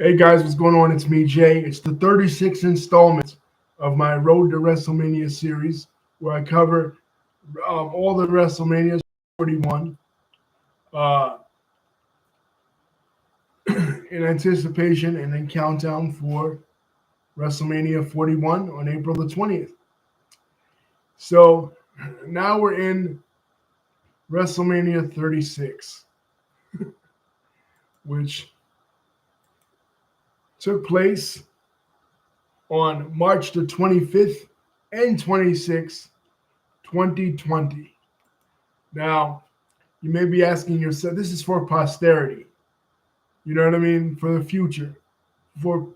Hey guys, what's going on? It's me, Jay. It's the 36th installment of my Road to WrestleMania series, where I cover all the WrestleManias 41 uh, in anticipation and then countdown for WrestleMania 41 on April the 20th. So now we're in WrestleMania 36, which took place on March the 25th and 26th, 2020. Now, you may be asking yourself, this is for posterity. You know what I mean? For the future. For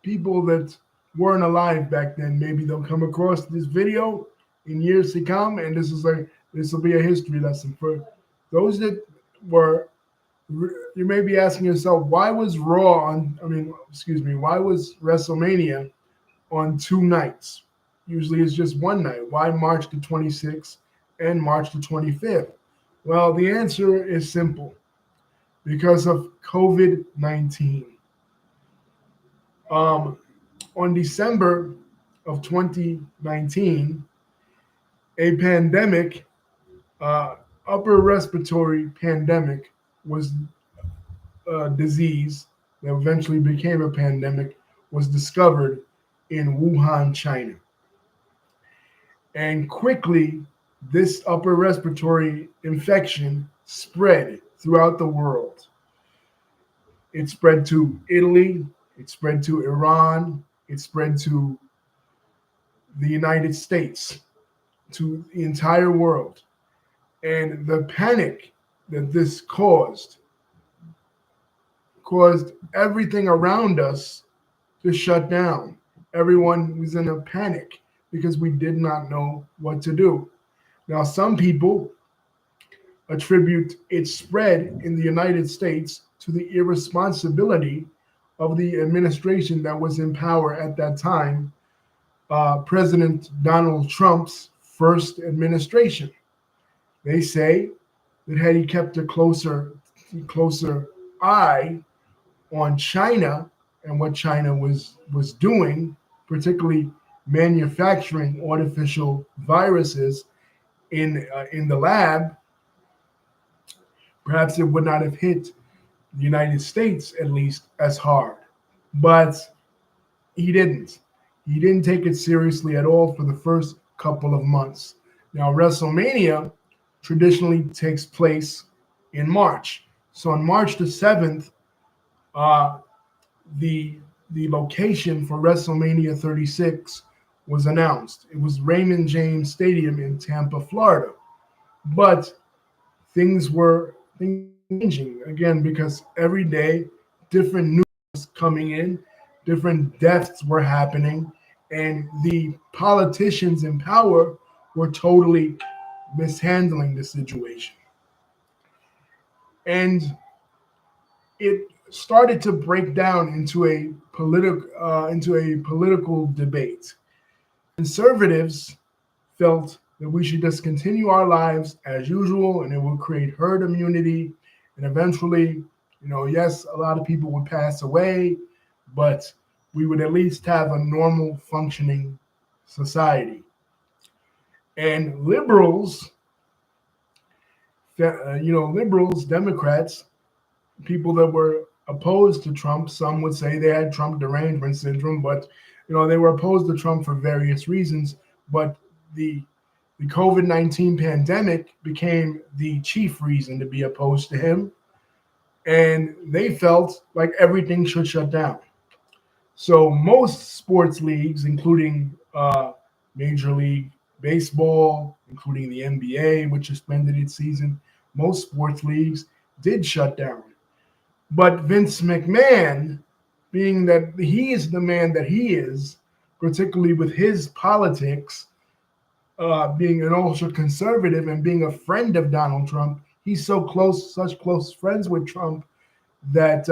people that weren't alive back then, maybe they'll come across this video in years to come, and this will be a history lesson. For those that were, you may be asking yourself, why was why was WrestleMania on two nights? Usually it's just one night. Why March the 26th and March the 25th? Well, the answer is simple. Because of COVID-19. On December of 2019, a pandemic, upper respiratory pandemic, was a disease that eventually became a pandemic, was discovered in Wuhan, China. And quickly, this upper respiratory infection spread throughout the world. It spread to Italy, it spread to Iran, it spread to the United States, to the entire world. And the panic that this caused everything around us to shut down. Everyone was in a panic because we did not know what to do. Now, some people attribute its spread in the United States to the irresponsibility of the administration that was in power at that time, President Donald Trump's first administration. They say that had he kept a closer eye on China and what China was doing, particularly manufacturing artificial viruses in the lab, perhaps it would not have hit the United States, at least, as hard. But he didn't. He didn't take it seriously at all for the first couple of months. Now, WrestleMania traditionally takes place in March. So on March the 7th, the location for WrestleMania 36 was announced. It was Raymond James Stadium in Tampa, Florida. But things were changing again because every day different news was coming in, different deaths were happening, and the politicians in power were totally mishandling the situation. And it started to break down into a political debate. Conservatives felt that we should just continue our lives as usual, and it will create herd immunity. And eventually, yes, a lot of people would pass away, but we would at least have a normal functioning society. And liberals, Democrats, people that were opposed to Trump, some would say they had Trump derangement syndrome, but they were opposed to Trump for various reasons. But the COVID-19 pandemic became the chief reason to be opposed to him. And they felt like everything should shut down. So most sports leagues, including Major League Baseball, including the NBA, which suspended its season, most sports leagues did shut down. But Vince McMahon, being that he is the man that he is, particularly with his politics, being an ultra conservative and being a friend of Donald Trump, he's such close friends with Trump that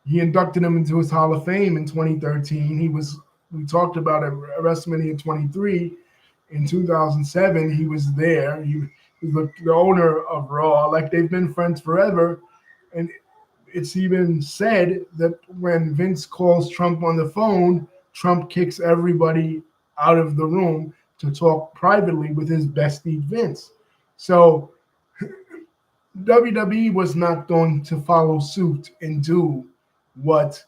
he inducted him into his Hall of Fame in 2013. We talked about it at WrestleMania 23 in 2007. He was there. He was the owner of Raw. Like, they've been friends forever. And it's even said that when Vince calls Trump on the phone, Trump kicks everybody out of the room to talk privately with his bestie Vince. So WWE was not going to follow suit and do what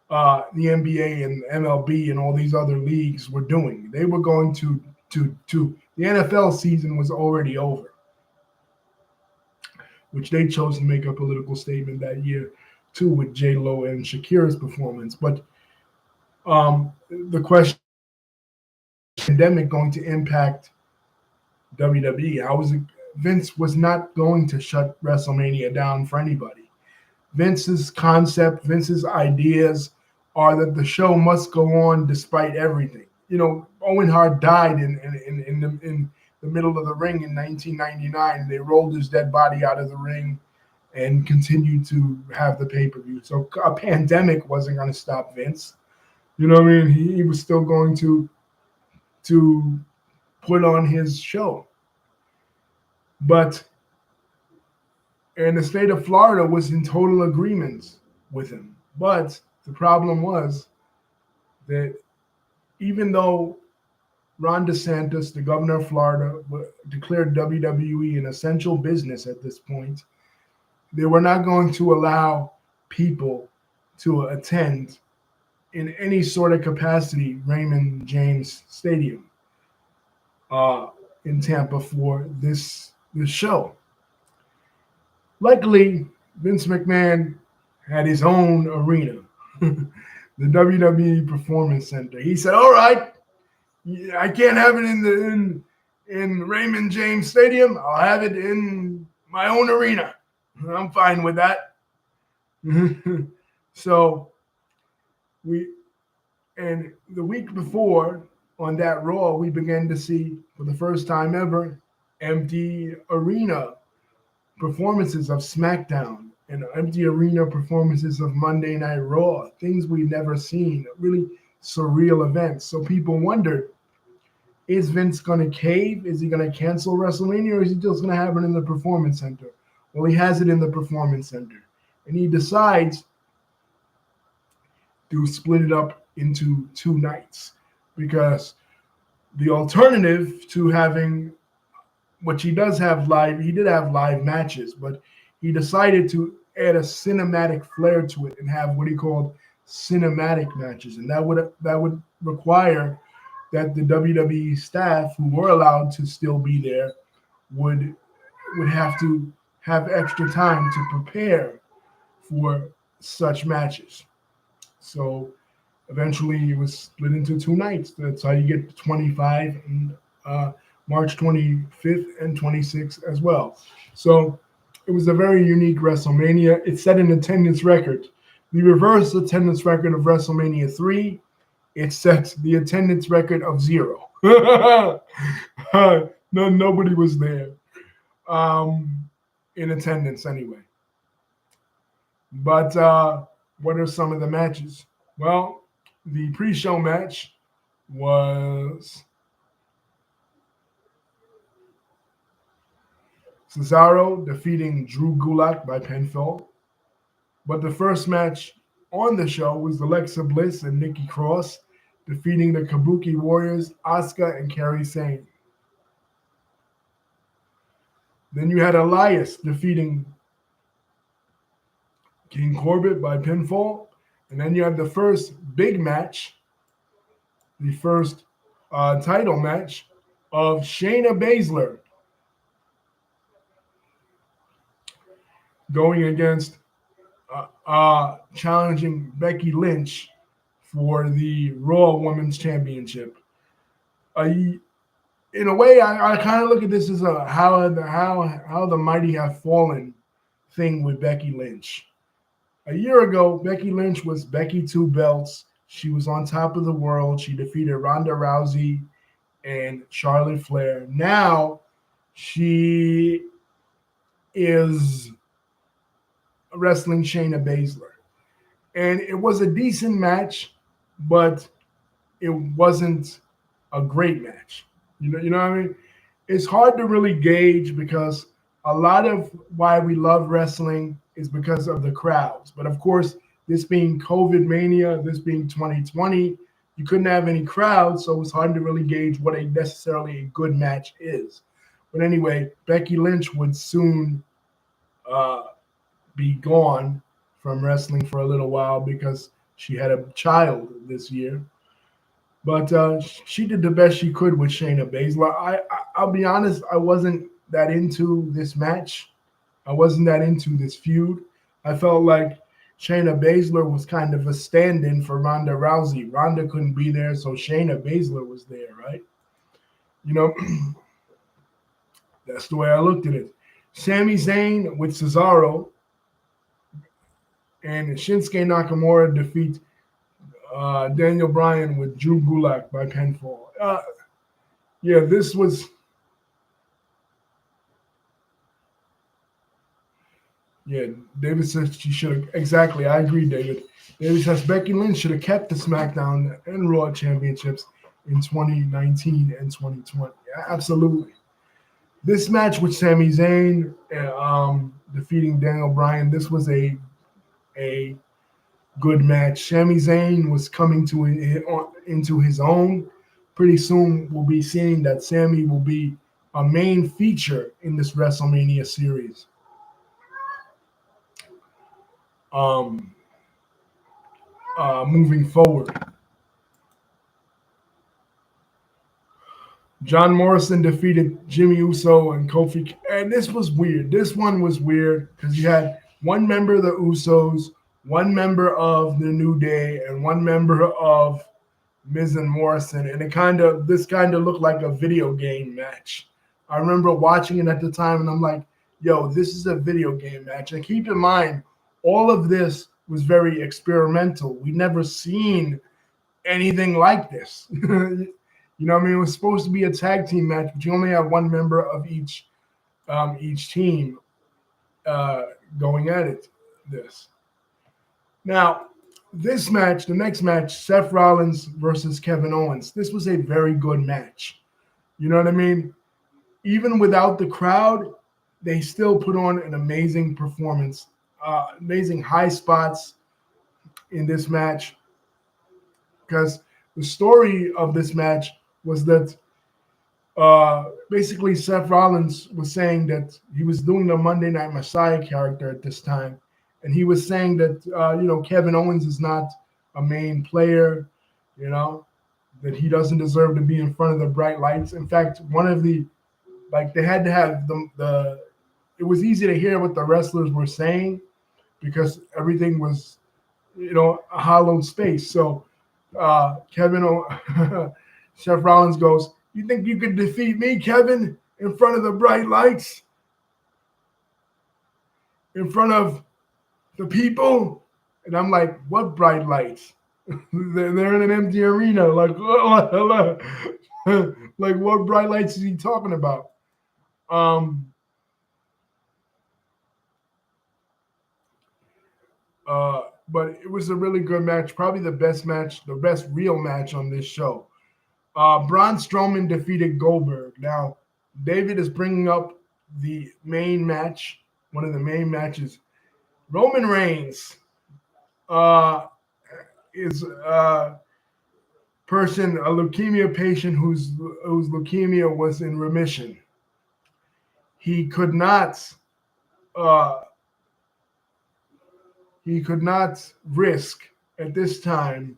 the NBA and MLB and all these other leagues were doing. They were going to the NFL season was already over, which they chose to make a political statement that year too with J Lo and Shakira's performance. But the question: pandemic going to impact WWE? How was it? Vince was not going to shut WrestleMania down for anybody. Vince's concept, Vince's ideas are that the show must go on despite everything. You know, Owen Hart died in the middle of the ring in 1999. They rolled his dead body out of the ring and continued to have the pay-per-view. So a pandemic wasn't going to stop Vince. You know what I mean? He was still going to put on his show. But and the state of Florida was in total agreement with him. But the problem was that even though Ron DeSantis, the governor of Florida, declared WWE an essential business at this point, they were not going to allow people to attend in any sort of capacity Raymond James Stadium in Tampa for this show. Luckily, Vince McMahon had his own arena, the WWE Performance Center. He said, "All right, I can't have it in Raymond James Stadium. I'll have it in my own arena. I'm fine with that." So and the week before on that Raw, we began to see for the first time ever empty arena performances of SmackDown and empty arena performances of Monday Night Raw, things we've never seen, really surreal events. So people wondered, is Vince going to cave? Is he going to cancel WrestleMania, or is he just going to have it in the Performance Center? Well, he has it in the Performance Center, and he decides to split it up into 2 nights because the alternative to having, which he does have live, he did have live matches, but he decided to add a cinematic flair to it and have what he called cinematic matches. And that would require that the WWE staff who were allowed to still be there would have to have extra time to prepare for such matches. So eventually it was split into 2 nights. That's how you get 25 and March 25th and 26th as well. So it was a very unique WrestleMania. It set an attendance record. The reverse attendance record of WrestleMania 3, it set the attendance record of 0. Nobody was there in attendance anyway. But what are some of the matches? Well, the pre-show match was Cesaro defeating Drew Gulak by pinfall. But the first match on the show was Alexa Bliss and Nikki Cross defeating the Kabuki Warriors, Asuka and Kairi Sane. Then you had Elias defeating King Corbett by pinfall. And then you had the first big match, the first title match of Shayna Baszler going against challenging Becky Lynch for the Raw Women's Championship. In a way, I kind of look at this as a how the mighty have fallen thing with Becky Lynch. A year ago, Becky Lynch was Becky 2 belts. She was on top of the world. She defeated Ronda Rousey and Charlotte Flair. Now she is wrestling Shayna Baszler. And it was a decent match, but it wasn't a great match. You know what I mean? It's hard to really gauge because a lot of why we love wrestling is because of the crowds. But of course, this being COVID mania, this being 2020, you couldn't have any crowds, so it's hard to really gauge what a necessarily a good match is. But anyway, Becky Lynch would soon uh, be gone from wrestling for a little while because she had a child this year. But she did the best she could with Shayna Baszler. I'll be honest, I wasn't that into this match. I wasn't that into this feud. I felt like Shayna Baszler was kind of a stand-in for Ronda Rousey. Ronda couldn't be there, so Shayna Baszler was there, right? You know, that's the way I looked at it. Sami Zayn with Cesaro and Shinsuke Nakamura defeat Daniel Bryan with Drew Gulak by pinfall. Yeah, this was. Yeah, David says she should have. Exactly, I agree, David. David says Becky Lynch should have kept the SmackDown and Raw championships in 2019 and 2020. Yeah, absolutely. This match with Sami Zayn defeating Daniel Bryan, this was a good match. Sami Zayn was coming into his own. Pretty soon, we'll be seeing that Sami will be a main feature in this WrestleMania series. Moving forward, John Morrison defeated Jimmy Uso and Kofi, and this was weird. This one was weird because you had one member of the Usos, one member of the New Day, and one member of Miz and Morrison, and this kind of looked like a video game match. I remember watching it at the time, and I'm like, "Yo, this is a video game match." And keep in mind, all of this was very experimental. We'd never seen anything like this. You know what I mean? It was supposed to be a tag team match, but you only have one member of each team going at it. This. Now, this match, the next match, Seth Rollins versus Kevin Owens. This was a very good match. You know what I mean? Even without the crowd, they still put on an amazing performance, amazing high spots in this match. Because the story of this match was that basically Seth Rollins was saying that he was doing the Monday Night Messiah character at this time. And he was saying that, Kevin Owens is not a main player, that he doesn't deserve to be in front of the bright lights. In fact, they had to have it was easy to hear what the wrestlers were saying because everything was, a hollow space. So Seth Rollins goes, "You think you could defeat me, Kevin, in front of the bright lights? In front of the people?" And I'm like, "What bright lights?" They're in an empty arena. Like, like what bright lights is he talking about? But it was a really good match, probably the best real match on this show. Braun Strowman defeated Goldberg. Now, David is bringing up the main match, one of the main matches. Roman Reigns is a leukemia patient whose leukemia was in remission. He could not risk at this time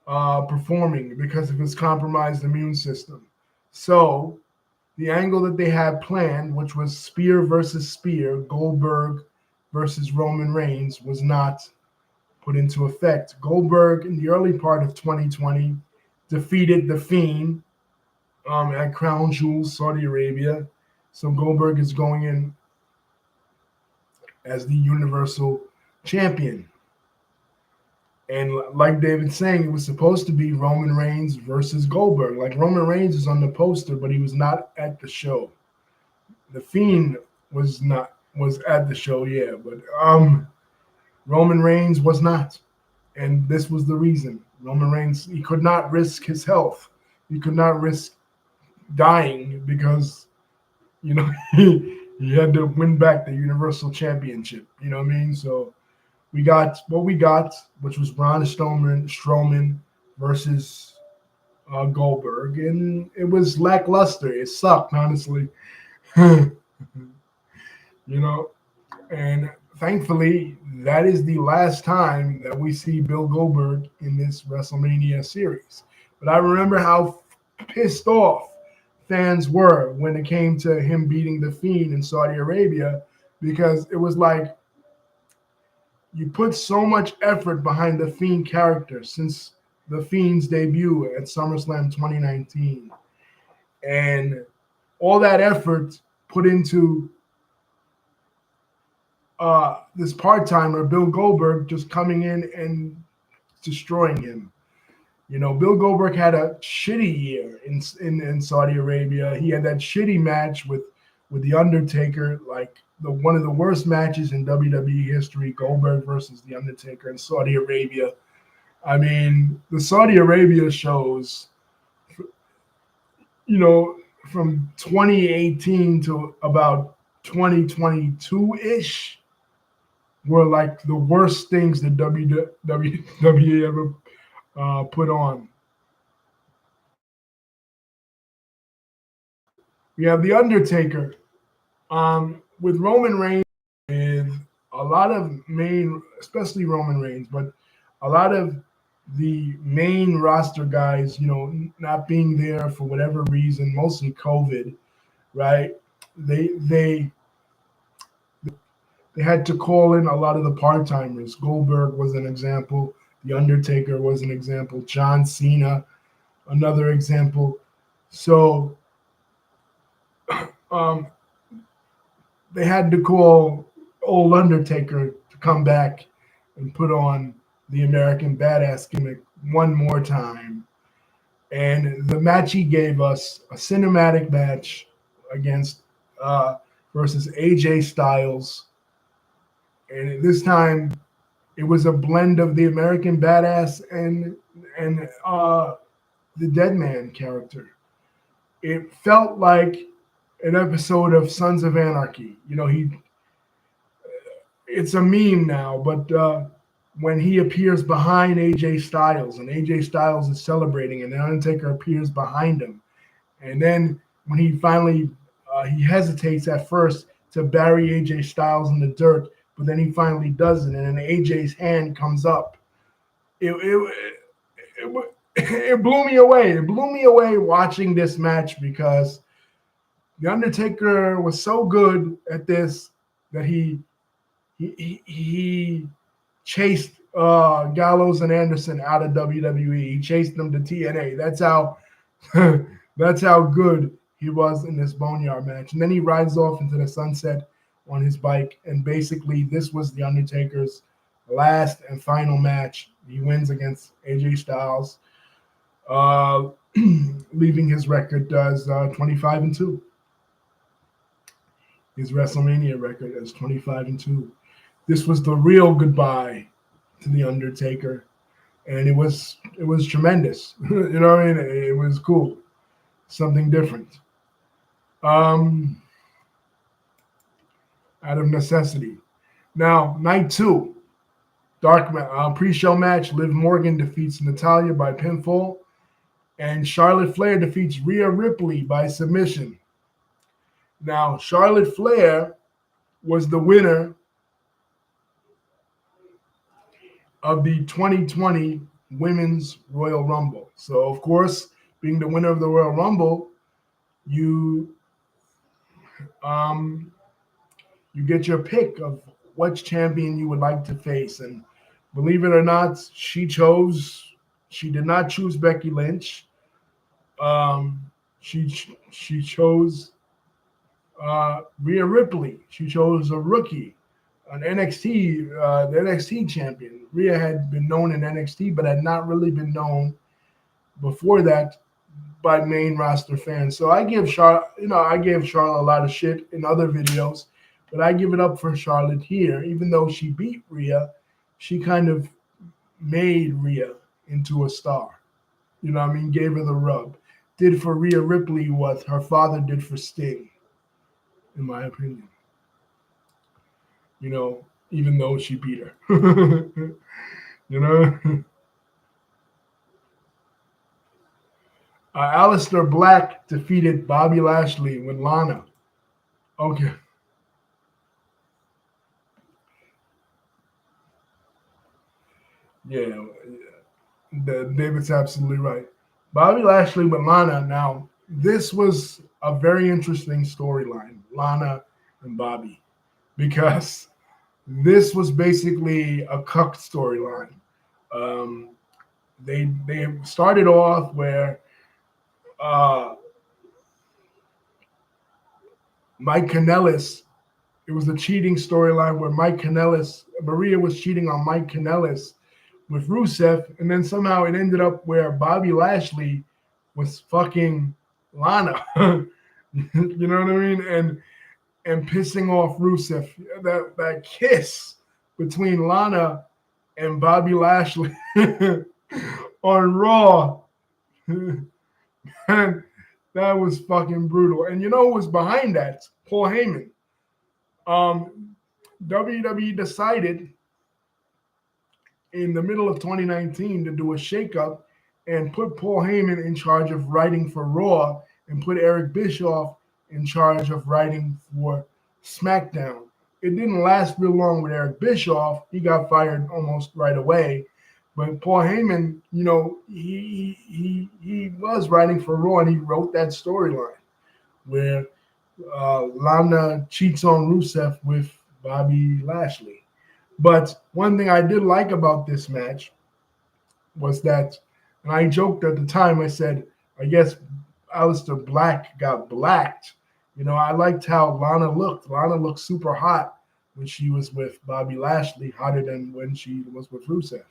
performing because of his compromised immune system. So the angle that they had planned, which was spear versus spear, Goldberg versus Roman Reigns, was not put into effect. Goldberg, in the early part of 2020, defeated The Fiend at Crown Jewels, Saudi Arabia. So Goldberg is going in as the Universal Champion. And like David's saying, it was supposed to be Roman Reigns versus Goldberg. Like Roman Reigns is on the poster, but he was not at the show. The Fiend was at the show, yeah, but Roman Reigns was not. And this was the reason. Roman Reigns, he could not risk his health. He could not risk dying because, he He had to win back the Universal Championship. You know what I mean? So we got what we got, which was Braun Strowman versus Goldberg, and it was lackluster. It sucked, honestly. you know, and thankfully, that is the last time that we see Bill Goldberg in this WrestleMania series. But I remember how pissed off fans were when it came to him beating the Fiend in Saudi Arabia, because it was like you put so much effort behind the Fiend character since the Fiend's debut at SummerSlam 2019. And all that effort put into this part-timer, Bill Goldberg, just coming in and destroying him. You know, Bill Goldberg had a shitty year in Saudi Arabia. He had that shitty match with The Undertaker, like one of the worst matches in WWE history, Goldberg versus The Undertaker in Saudi Arabia. I mean, the Saudi Arabia shows, you know, from 2018 to about 2022-ish were like the worst things that WWE ever put on. We have The Undertaker with Roman Reigns, with a lot of especially Roman Reigns, but a lot of the main roster guys, you know, not being there for whatever reason, mostly COVID, right? They had to call in a lot of the part-timers. Goldberg was an example. The Undertaker was an example. John Cena, another example. So they had to call old Undertaker to come back and put on the American Badass gimmick one more time. And the match he gave us, a cinematic match against versus AJ Styles. And this time it was a blend of the American Badass and the Dead Man character. It felt like an episode of Sons of Anarchy. You know, it's a meme now, but when he appears behind AJ Styles and AJ Styles is celebrating and the Undertaker appears behind him. And then when he finally, he hesitates at first to bury AJ Styles in the dirt, but then he finally does it, and then AJ's hand comes up. It blew me away. It blew me away watching this match, because The Undertaker was so good at this that he chased Gallows and Anderson out of WWE. He chased them to TNA. That's how that's how good he was in this Boneyard match. And then he rides off into the sunset on his bike. And basically, this was The Undertaker's last and final match. He wins against AJ Styles, leaving his record as 25-2. His WrestleMania record as 25-2. This was the real goodbye to The Undertaker, and it was tremendous. You know what I mean? It was cool, something different. Out of necessity. Now, night 2, pre-show match. Liv Morgan defeats Natalya by pinfall, and Charlotte Flair defeats Rhea Ripley by submission. Now, Charlotte Flair was the winner of the 2020 Women's Royal Rumble. So, of course, being the winner of the Royal Rumble, you get your pick of which champion you would like to face. And believe it or not, she did not choose Becky Lynch. She chose Rhea Ripley. She chose a rookie, an NXT, the NXT champion. Rhea had been known in NXT, but had not really been known before that by main roster fans. So I gave Charlotte a lot of shit in other videos, but I give it up for Charlotte here. Even though she beat Rhea, she kind of made Rhea into a star. You know what I mean? Gave her the rub. Did for Rhea Ripley what her father did for Sting, in my opinion. even though she beat her. you know, Alistair Black defeated Bobby Lashley with Lana. Okay, yeah, David's absolutely right. Bobby Lashley with Lana. Now, this was a very interesting storyline, Lana and Bobby, because this was basically a cuck storyline. Um, they started off where uh, Mike Kanellis. It was a cheating storyline where Maria was cheating on Mike Kanellis with Rusev, and then somehow it ended up where Bobby Lashley was fucking Lana. You know what I mean? And pissing off Rusev. That kiss between Lana and Bobby Lashley on Raw. And that was fucking brutal. And you know who was behind that? Paul Heyman. WWE decided in the middle of 2019 to do a shakeup and put Paul Heyman in charge of writing for Raw and put Eric Bischoff in charge of writing for SmackDown. It didn't last real long with Eric Bischoff. He got fired almost right away. But Paul Heyman, he was writing for Raw and he wrote that storyline where Lana cheats on Rusev with Bobby Lashley. But one thing I did like about this match was that, and I joked at the time, I said, I guess Alistair Black got blacked. I liked how Lana looked. Lana looked super hot when she was with Bobby Lashley, hotter than when she was with Rusev.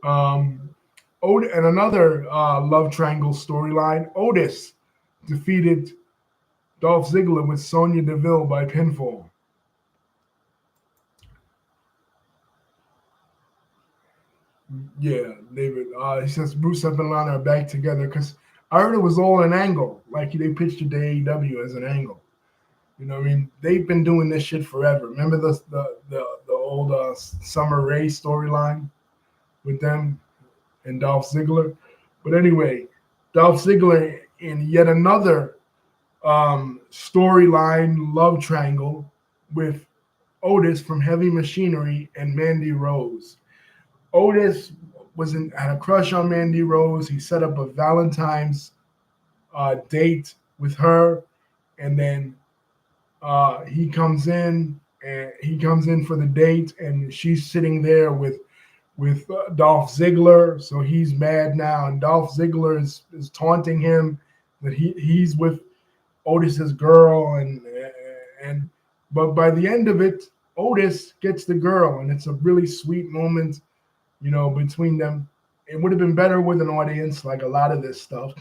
um, and another love triangle storyline, Otis defeated Dolph Ziggler with Sonya Deville by pinfall. Yeah, David. He says Bruce and Lana are back together because I heard it was all an angle. Like they pitched it to AEW as an angle. I mean, they've been doing this shit forever. Remember the old Summer Rae storyline with them and Dolph Ziggler? But anyway, Dolph Ziggler in yet another storyline love triangle with Otis from Heavy Machinery and Mandy Rose. Otis had a crush on Mandy Rose. He set up a Valentine's date with her, and then he comes in for the date, and she's sitting there with Dolph Ziggler. So he's mad now, and Dolph Ziggler is taunting him that he's with Otis's girl, and but by the end of it, Otis gets the girl, and it's a really sweet moment, between them. It would have been better with an audience, like a lot of this stuff.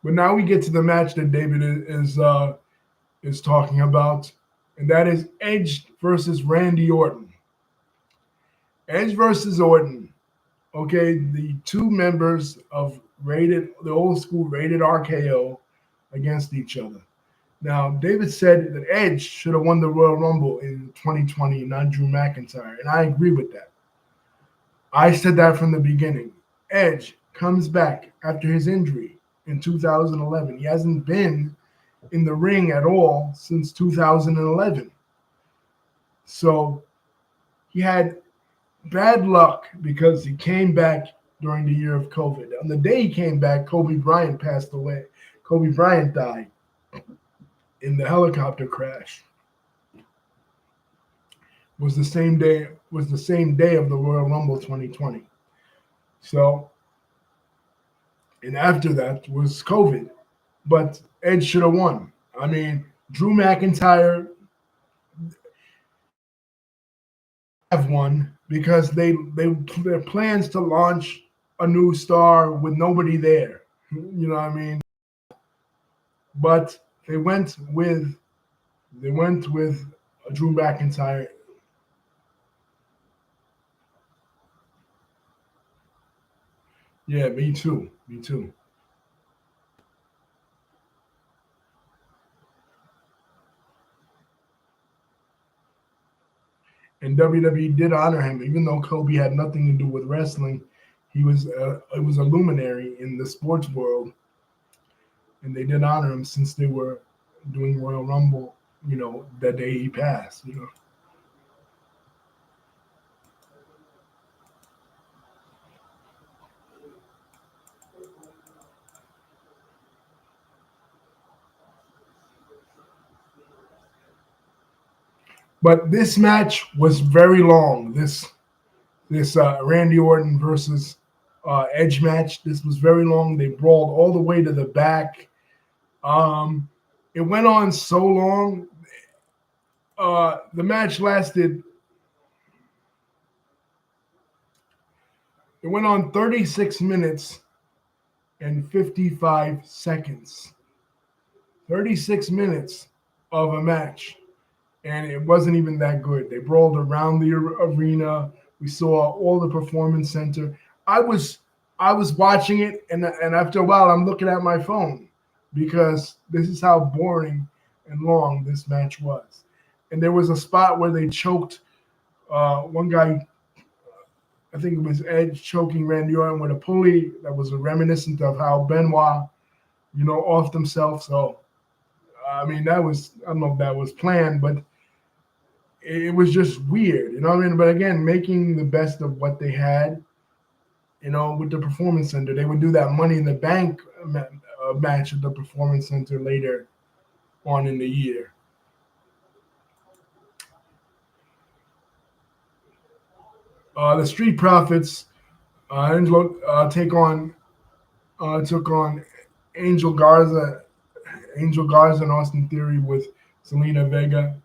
But now we get to the match that David is talking about, and that is Edge versus Randy Orton. Edge versus Orton. Okay, the two members of the old school rated RKO against each other. Now, David said that Edge should have won the Royal Rumble in 2020, not Drew McIntyre, and I agree with that. I said that from the beginning. Edge comes back after his injury in 2011. He hasn't been in the ring at all since 2011. So he had bad luck because he came back during the year of COVID. On the day he came back, Kobe Bryant passed away. Kobe Bryant died in the helicopter crash. Was the same day of the Royal Rumble 2020. So, and after that was COVID. But Edge should have won. I mean, Drew McIntyre have won because their plans to launch a new star with nobody there. You know what I mean? But they went with Drew McIntyre. Yeah, me too. Me too. And WWE did honor him, even though Kobe had nothing to do with wrestling. It was a luminary in the sports world, and they did honor him since they were doing Royal Rumble. The day he passed. But this match was very long. This Randy Orton versus Edge match. This was very long. They brawled all the way to the back. Um, it went on so long. The match lasted. It went on 36 minutes and 55 seconds. 36 minutes of a match, and it wasn't even that good. They brawled around the arena. We saw all the performance center. I was I was watching it, and after a while, I'm looking at my phone because this is how boring and long this match was. And there was a spot where they choked one guy. I think it was Edge choking Randy Orton with a pulley that was reminiscent of how Benoit, offed himself. So I mean, I don't know if that was planned, but it was just weird, what I mean? But again, making the best of what they had, with the Performance Center. They would do that Money in the Bank match at the Performance Center later on in the year. The Street Profits Angelo, took on Angel Garza, Angel Garza and Austin Theory with Selena Vega.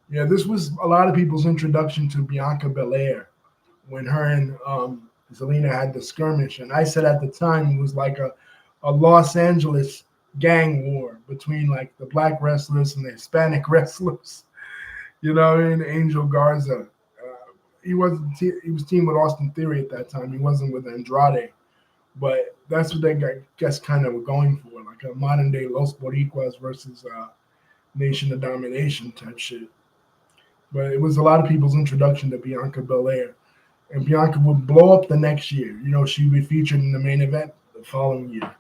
Yeah, this was a lot of people's introduction to Bianca Belair when her and Zelina had the skirmish. And I said at the time it was like a Los Angeles gang war between like the black wrestlers and the Hispanic wrestlers. What I mean? Angel Garza. He was teamed with Austin Theory at that time. He wasn't with Andrade. But that's what they guess kind of were going for, like a modern day Los Boricuas versus Nation of Domination type shit. But it was a lot of people's introduction to Bianca Belair. And Bianca would blow up the next year. She'd be featured in the main event the following year.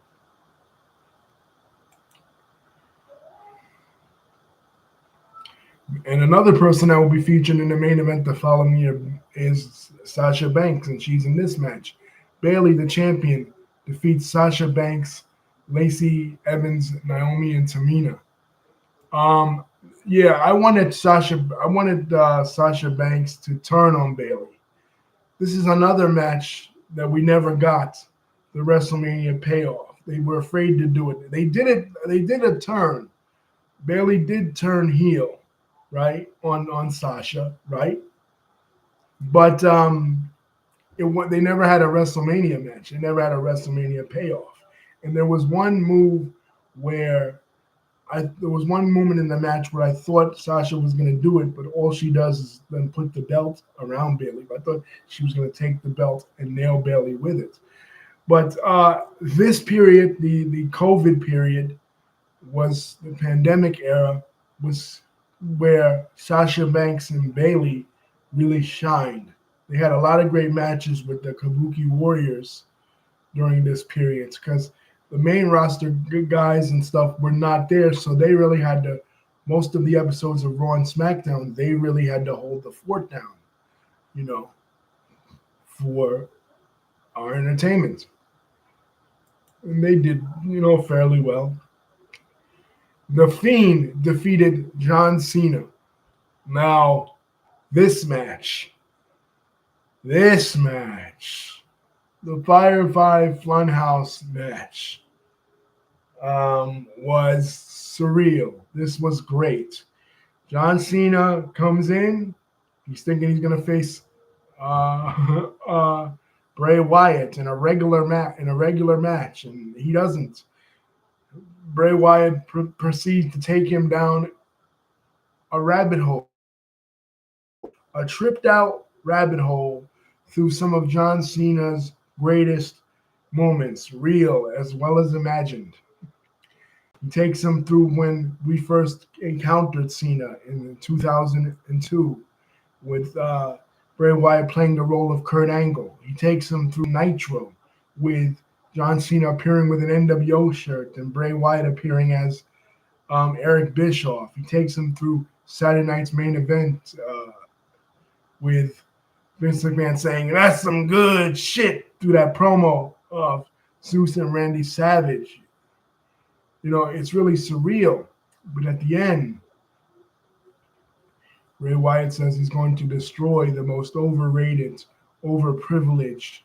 And another person that will be featured in the main event the following year is Sasha Banks, and she's in this match. Bayley, the champion, defeats Sasha Banks, Lacey Evans, Naomi, and Tamina. Yeah, I wanted Sasha Banks to turn on Bayley. This is another match that we never got the WrestleMania payoff. They were afraid to do it. They did it. They did a turn. Bayley did turn heel, right, on Sasha, right? But they never had a WrestleMania match. They never had a WrestleMania payoff. And there was one move where there was one moment in the match where I thought Sasha was going to do it, but all she does is then put the belt around Bayley. I thought she was going to take the belt and nail Bayley with it. But this period, the COVID period, was the pandemic era, was where Sasha Banks and Bayley really shined. They had a lot of great matches with the Kabuki Warriors during this period because the main roster good guys and stuff were not there, so they really had to. Most of the episodes of Raw and SmackDown, they really had to hold the fort down, for our entertainment, and they did, fairly well. The Fiend defeated John Cena. Now, this match, the Fire 5 Funhouse match, was surreal. This was great. John Cena comes in. He's thinking he's going to face Bray Wyatt in a regular match, and he doesn't. Bray Wyatt proceeds to take him down a rabbit hole, a tripped out rabbit hole through some of John Cena's greatest moments, real as well as imagined. He takes him through when we first encountered Cena in 2002 with Bray Wyatt playing the role of Kurt Angle. He takes him through Nitro with John Cena appearing with an NWO shirt and Bray Wyatt appearing as Eric Bischoff. He takes him through Saturday night's main event with Vince McMahon saying, "That's some good shit," through that promo of Zeus and Randy Savage. It's really surreal. But at the end, Bray Wyatt says he's going to destroy the most overrated, overprivileged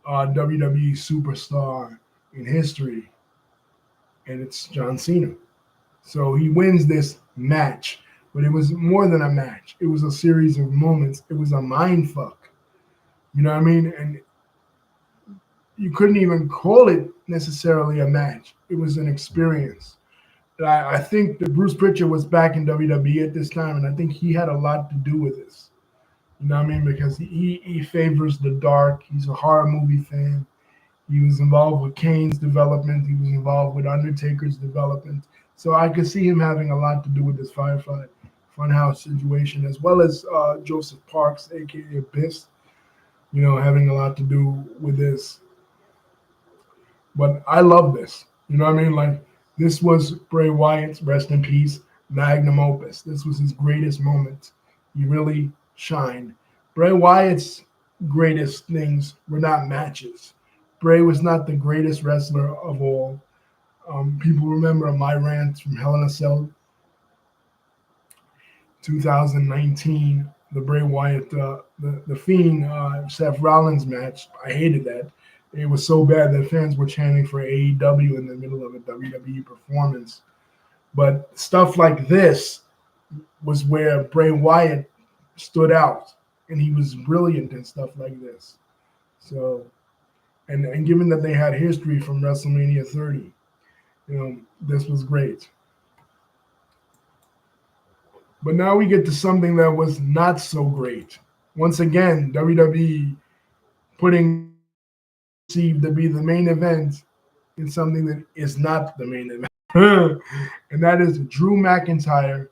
WWE superstar in history, and it's John Cena. So he wins this match, but it was more than a match. It was a series of moments. It was a mind fuck. You know what I mean? And you couldn't even call it necessarily a match. It was an experience. I think that Bruce Pritchard was back in WWE at this time, and I think he had a lot to do with this. You know what I mean? Because he favors the dark. He's a horror movie fan. He was involved with Kane's development. He was involved with Undertaker's development. So I could see him having a lot to do with this Firefly Funhouse situation, as well as Joseph Parks, a.k.a. Abyss, having a lot to do with this. But I love this. You know what I mean? Like, this was Bray Wyatt's, rest in peace, magnum opus. This was his greatest moment. He really shined. Bray Wyatt's greatest things were not matches. Bray was not the greatest wrestler of all. People remember my rant from Hell in a Cell 2019, the Bray Wyatt, the Fiend, Seth Rollins match. I hated that. It was so bad that fans were chanting for AEW in the middle of a WWE performance. But stuff like this was where Bray Wyatt stood out, and he was brilliant in stuff like this. So, and given that they had history from WrestleMania 30, this was great. But now we get to something that was not so great. Once again, WWE putting perceived to be the main event in something that is not the main event. And that is Drew McIntyre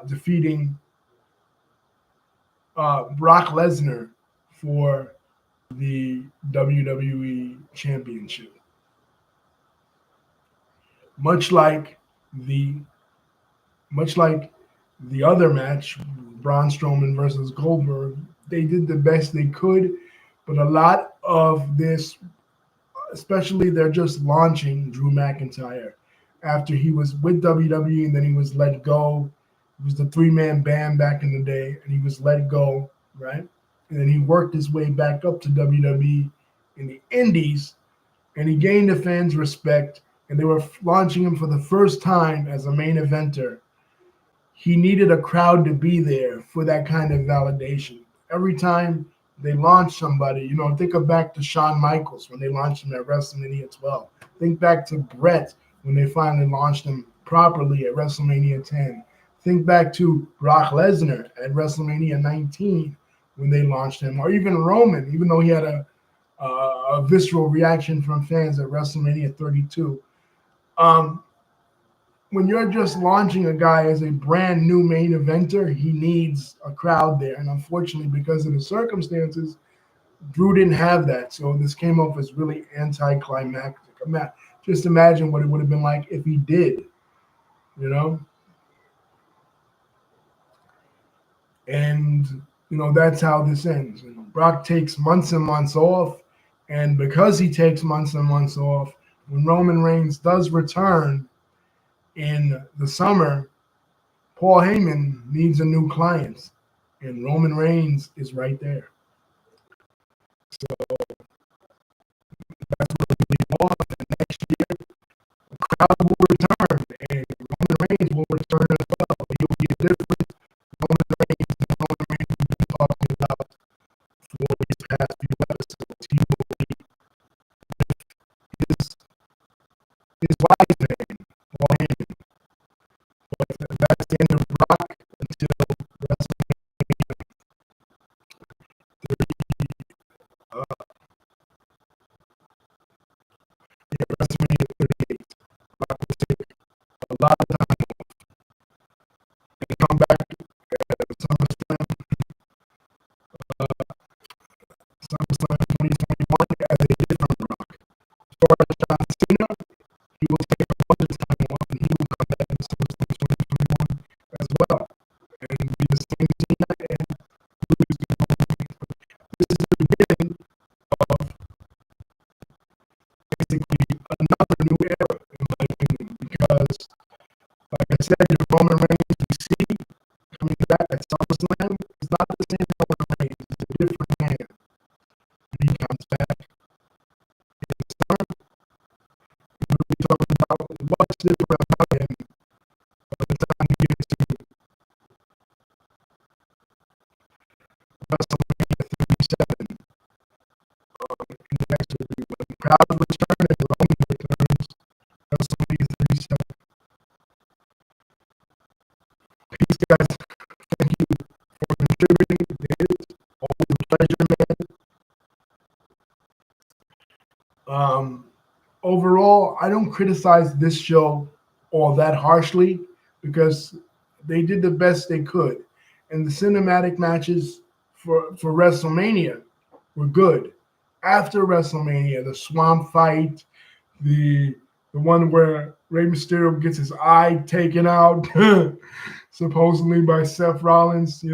defeating Brock Lesnar for the WWE Championship. Much like the other match, Braun Strowman versus Goldberg, they did the best they could, but a lot of this, especially they're just launching Drew McIntyre after he was with WWE and then he was let go. It was the three-man band back in the day, and he was let go, right? And then he worked his way back up to WWE in the Indies, and he gained the fans' respect, and they were launching him for the first time as a main eventer. He needed a crowd to be there for that kind of validation. Every time they launch somebody, think back to Shawn Michaels when they launched him at WrestleMania 12. Think back to Brett when they finally launched him properly at WrestleMania 10. Think back to Brock Lesnar at WrestleMania 19 when they launched him, or even Roman, even though he had a visceral reaction from fans at WrestleMania 32. When you're just launching a guy as a brand new main eventer, he needs a crowd there. And unfortunately, because of the circumstances, Drew didn't have that. So this came off as really anticlimactic. Just imagine what it would have been like if he did, And, that's how this ends. Brock takes months and months off. And because he takes months and months off, when Roman Reigns does return in the summer, Paul Heyman needs a new client, and Roman Reigns is right there. So that's what we want. The next year, the crowd will return, and Roman Reigns will return as well. He'll be a different Roman Reigns than Roman Reigns we've been talking about for these past few episodes. He will be his wise man, Paul Heyman. But that's the end of Brock until WrestleMania 30. WrestleMania 38. Brock will take a lot of time and come back at SummerSlam basically another new era, in my opinion, because, like I said, your Roman Reigns we see coming back at SummerSlam is not the same Roman Reigns. It's a different man. When he comes back in the summer, we'll be talking about what's different about him by the time we get to WrestleMania 37 in the next review. When the crowd returns and Roman returns, WrestleMania 37. Peace, guys. Thank you for contributing. It is always a pleasure, man. Overall, I don't criticize this show all that harshly because they did the best they could. And the cinematic matches for WrestleMania were good. After WrestleMania, the swamp fight, the one where Rey Mysterio gets his eye taken out, supposedly by Seth Rollins,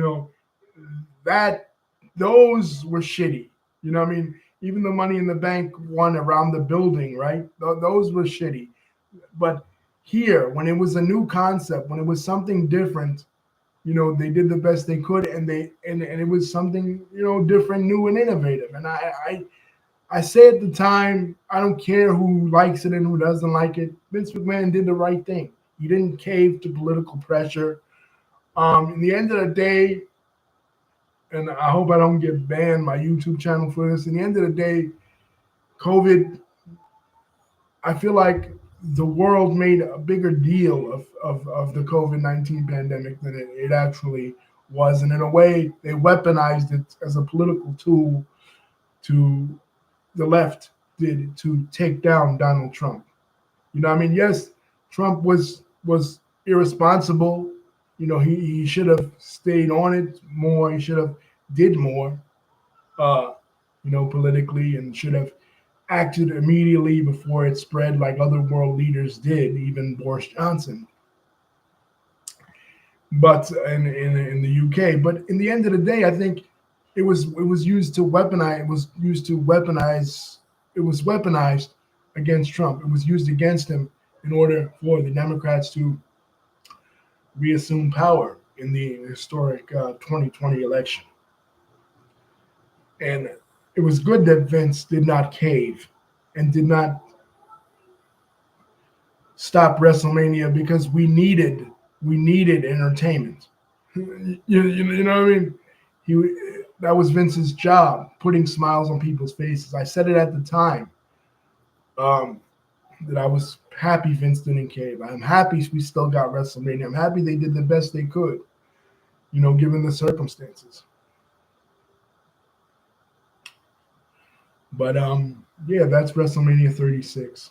that those were shitty. You know what I mean? Even the Money in the Bank one around the building, right? Those were shitty. But here, when it was a new concept, when it was something different, they did the best they could, and it was something different, new, and innovative. And I say at the time, I don't care who likes it and who doesn't like it. Vince McMahon did the right thing. He didn't cave to political pressure. In the end of the day, and I hope I don't get banned my YouTube channel for this. In the end of the day, COVID, I feel like the world made a bigger deal of the COVID-19 pandemic than it actually was. And in a way, they weaponized it as a political tool to the left did to take down Donald Trump. You know what I mean? Yes, Trump was irresponsible. He should have stayed on it more. He should have did more, politically, and should have acted immediately before it spread like other world leaders did, even Boris Johnson. But in the UK, but in the end of the day, I think it was used to weaponize. It was used to weaponize. It was weaponized against Trump. It was used against him in order for the Democrats to reassume power in the historic 2020 election. And it was good that Vince did not cave and did not stop WrestleMania because we needed entertainment. You know what I mean? That was Vince's job, putting smiles on people's faces. I said it at the time that I was happy Vince didn't cave. I'm happy we still got WrestleMania. I'm happy they did the best they could, given the circumstances. But yeah, that's WrestleMania 36.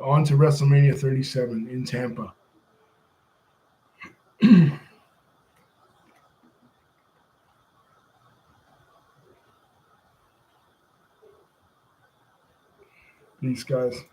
On to WrestleMania 37 in Tampa. Peace, guys.